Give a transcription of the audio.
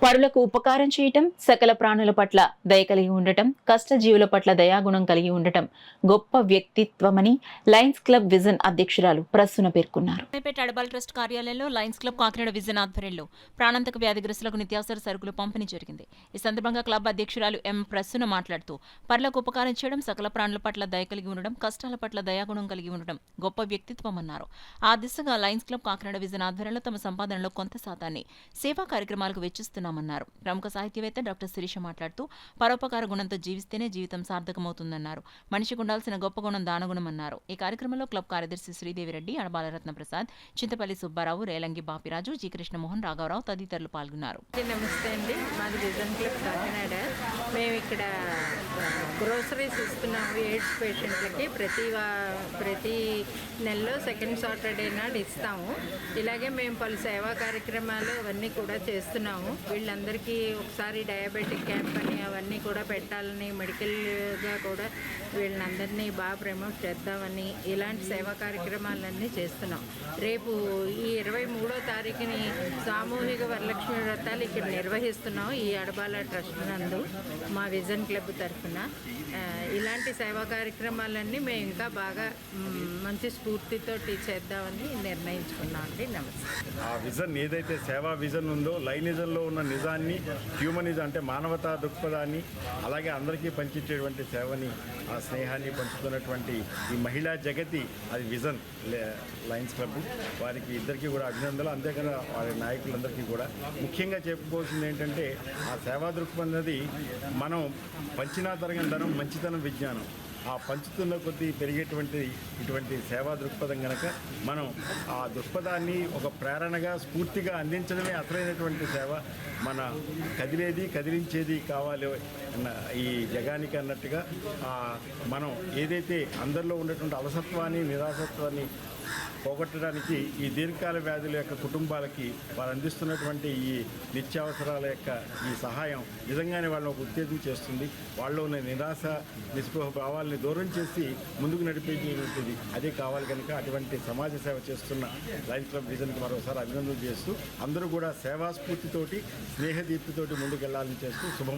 పరులకు ఉపకారం చేయటం, సకల ప్రాణుల పట్ల దయ కలిగి ఉండటం, కష్టజీవుల పట్ల దయాగుణం కలిగి ఉండటం గొప్ప వ్యక్తిత్వమని లయన్స్ క్లబ్ విజన్ అధ్యక్షురాలు ప్రసూన పేర్కొన్నారు. అడబాల్ ట్రస్ట్ కార్యాలయంలో లయన్స్ క్లబ్ కాకినాడ విజన్ ఆధ్వర్యంలో ప్రాణాంతక వ్యాధిగ్రస్తులకు నిత్యావసర సరుకులు పంపిణీ జరిగింది. ఈ సందర్భంగా క్లబ్ అధ్యక్షురాలు ఎం ప్రసూన మాట్లాడుతూ పరులకు ఉపకారం చేయడం, సకల ప్రాణుల పట్ల దయ కలిగి ఉండడం, కష్టాల పట్ల దయాగుణం కలిగి ఉండడం గొప్ప వ్యక్తిత్వమన్నారు. ఆ దిశగా లయన్స్ క్లబ్ కాకినాడ విజన్ ఆధ్వర్యంలో తమ సంపాదనలో కొంత శాతాన్ని సేవా కార్యక్రమాలకు వెచ్చిస్తున్నారు. ప్రముఖ సాహిత్యవేత్త డాక్టర్ శిరీష మాట్లాడుతూ పరోపకార గుణంతో జీవిస్తేనే జీవితం సార్థకమవుతుందన్నారు. మనిషికి ఉండాల్సిన గొప్ప గుణం దానగుణం అన్నారు. ఈ కార్యక్రమంలో క్లబ్ కార్యదర్శి శ్రీదేవిరెడ్డి, అడబాలరత్న ప్రసాద్, చింతపల్లి సుబ్బారావు, రేలంగి బాపిరాజు, జి కృష్ణమోహన్, రాఘవరావు తదితరులు పాల్గొన్నారు. నమస్తే అండి, మాది విజన్ క్లబ్ కాకినాడ. మేము ఇక్కడ గ్రోసరీస్ ఇస్తున్నాము ఎయిడ్స్ పేషెంట్లకి. ప్రతి నెలలో సెకండ్ సాటర్డే నాడు ఇస్తాము. ఇలాగే మేము పలు సేవా కార్యక్రమాలు అవన్నీ కూడా చేస్తున్నాము. వీళ్ళందరికీ ఒకసారి డయాబెటిక్ క్యాంప్ అని అవన్నీ కూడా పెట్టాలని, మెడికల్గా కూడా వీళ్ళందరినీ బాగా ప్రమోట్ చేద్దామని ఇలాంటి సేవా కార్యక్రమాలన్నీ చేస్తున్నాం. రేపు ఈ 23వ తారీఖుని సామూహిక వరలక్ష్మి వ్రతాలు ఇక్కడ నిర్వహిస్తున్నాం ఈ అడబాల ట్రస్ట్ నందు మా విజన్ క్లబ్ తరఫున. ఇలాంటి సేవా కార్యక్రమాలన్నీ మేము ఇంకా బాగా మంచి స్ఫూర్తితోటి చేద్దామని నిర్ణయించుకున్నాం అండి. నమస్తే. ఆ విజన్ ఏదైతే సేవా విజన్ ఉందో, లైనిజంలో ఉన్న నిజాన్ని, హ్యూమనిజం అంటే మానవతా దృక్పథాన్ని, అలాగే అందరికీ పంచేటటువంటి సేవని, ఆ స్నేహాన్ని పంచుతున్నటువంటి ఈ మహిళా జగతి అది విజన్ లయన్స్ క్లబ్. వారికి ఇద్దరికీ కూడా అభినందనలు. అంతేకాదు వారి నాయకులందరికీ కూడా ముఖ్యంగా చెప్పుకోవాల్సింది ఏంటంటే ఆ సేవా దృక్పథం అనేది మనం పంచినా తరగని ధనం మంచితనం విజ్ఞానం. ఆ పంచుతున్న కొద్దీ పెరిగేటువంటి ఇటువంటి సేవా దృక్పథం కనుక మనం ఆ దృక్పథాన్ని ఒక ప్రేరణగా, స్ఫూర్తిగా అందించడమే అసలైనటువంటి సేవ. మన కదిలేది కదిలించేది కావాలి అన్న ఈ జగానికి అన్నట్టుగా మనం ఏదైతే అందరిలో ఉన్నటువంటి అలసత్వాన్ని, నిరాసత్వాన్ని పోగొట్టడానికి ఈ దీర్ఘకాల వ్యాధుల యొక్క కుటుంబాలకి వారు అందిస్తున్నటువంటి ఈ నిత్యావసరాల యొక్క ఈ సహాయం నిజంగానే వాళ్ళని ఒక ఉత్తేజం చేస్తుంది. వాళ్ళలో ఉన్న నిరాశ, నిస్పృహ భావాల్ని దూరం చేసి ముందుకు నడిపేటువంటిది అదే కావాలి. కనుక అటువంటి సమాజ సేవ చేస్తున్న లయన్స్ క్లబ్ విజన్కి మరోసారి అభినందనలు చేస్తూ అందరూ కూడా సేవాస్ఫూర్తితోటి, స్నేహదీప్తితోటి ముందుకు వెళ్లాలని చేస్తూ శుభం.